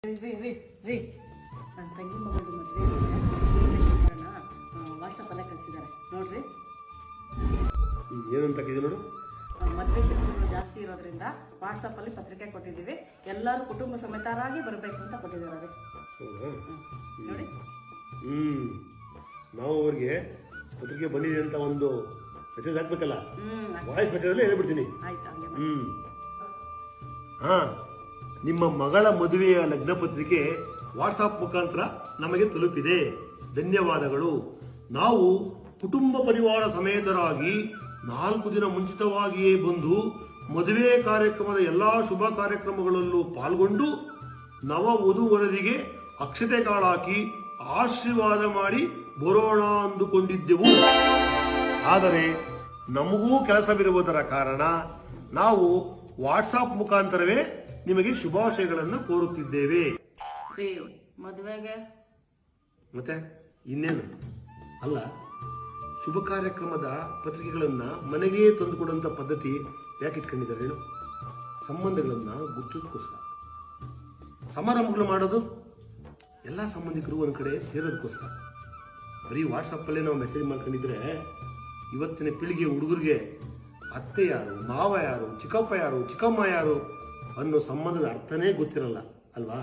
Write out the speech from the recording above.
ರೀ ನನ್ನ ತಂಗಿ ಮಗಳು ಮದುವೆ ವಾಟ್ಸಪ್ಪಲ್ಲೇ ಕಳಿಸಿದ್ದಾರೆ ನೋಡ್ರಿ. ಏನಂತ ಹಾಕಿದೆ ನೋಡು. ಮದುವೆ ಕೆಲಸಗಳು ಜಾಸ್ತಿ ಇರೋದ್ರಿಂದ ವಾಟ್ಸಪ್ಪಲ್ಲಿ ಪತ್ರಿಕೆ ಕೊಟ್ಟಿದ್ದೀವಿ, ಎಲ್ಲರೂ ಕುಟುಂಬ ಸಮೇತರಾಗಿ ಬರಬೇಕು ಅಂತ ಕೊಟ್ಟಿದ್ದಾರೆ. ನೋಡಿ, ನಾವು ಅವ್ರಿಗೆ ಪತ್ರಿಕೆ ಬಂದಿದೆ ಅಂತ ಒಂದು ಮೆಸೇಜ್ ಹಾಕ್ಬೇಕಲ್ಲ, ವಾಯ್ಸ್ ಮೆಸೇಜಲ್ಲಿ ಹೇಳ್ಬಿಡ್ತೀನಿ. ಆಯ್ತು. ಹಾ, ನಿಮ್ಮ ಮಗಳ ಮದುವೆಯ ಲಗ್ನ ಪತ್ರಿಕೆ ವಾಟ್ಸಾಪ್ ಮುಖಾಂತರ ನಮಗೆ ತಲುಪಿದೆ, ಧನ್ಯವಾದಗಳು. ನಾವು ಕುಟುಂಬ ಪರಿವಾರ ಸಮೇತರಾಗಿ 4 ದಿನ ಮುಂಚಿತವಾಗಿಯೇ ಬಂದು ಮದುವೆ ಕಾರ್ಯಕ್ರಮದ ಎಲ್ಲಾ ಶುಭ ಕಾರ್ಯಕ್ರಮಗಳಲ್ಲೂ ಪಾಲ್ಗೊಂಡು ನವ ವಧುವರರಿಗೆ ಅಕ್ಷತೆ ಕಾಳಾಕಿ ಆಶೀರ್ವಾದ ಮಾಡಿ ಬರೋಣ ಅಂದುಕೊಂಡಿದ್ದೆವು. ಆದರೆ ನಮಗೂ ಕೆಲಸವಿರುವುದರ ಕಾರಣ ನಾವು ವಾಟ್ಸಾಪ್ ಮುಖಾಂತರವೇ ನಿಮಗೆ ಶುಭಾಶಯಗಳನ್ನು ಕೋರುತ್ತಿದ್ದೇವೆ. ಮದುವೆಗೆ ಮತ್ತೆ ಇನ್ನೇನು ಅಲ್ಲ, ಶುಭ ಕಾರ್ಯಕ್ರಮದ ಪತ್ರಿಕೆಗಳನ್ನ ಮನೆಗೆ ತಂದುಕೊಡುವಂತ ಪದ್ಧತಿ ಯಾಕೆ ಇಟ್ಕೊಂಡಿದ್ದಾರೆ ಹೇಳು? ಸಂಬಂಧಗಳನ್ನ ಗುರ್ತಿಸೋದಕ್ಕೋಸ್ಕರ. ಸಮಾರಂಭಗಳು ಮಾಡೋದು ಎಲ್ಲ ಸಂಬಂಧಿಕರು ಒಂದ್ ಕಡೆ ಸೇರೋದಕ್ಕೋಸ್ಕರ. ಬರೀ ವಾಟ್ಸಪ್ಪಲ್ಲೇ ನಾವು ಮೆಸೇಜ್ ಮಾಡ್ಕೊಂಡಿದ್ರೆ ಇವತ್ತಿನ ಪೀಳಿಗೆ ಹುಡುಗರಿಗೆ ಅತ್ತೆ ಯಾರು, ಮಾವ ಯಾರು, ಚಿಕ್ಕಪ್ಪ ಯಾರು, ಚಿಕ್ಕಮ್ಮ ಯಾರು ಅನ್ನೋ ಸಂಬಂಧದ ಅರ್ಥನೇ ಗೊತ್ತಿರಲ್ಲ ಅಲ್ವಾ?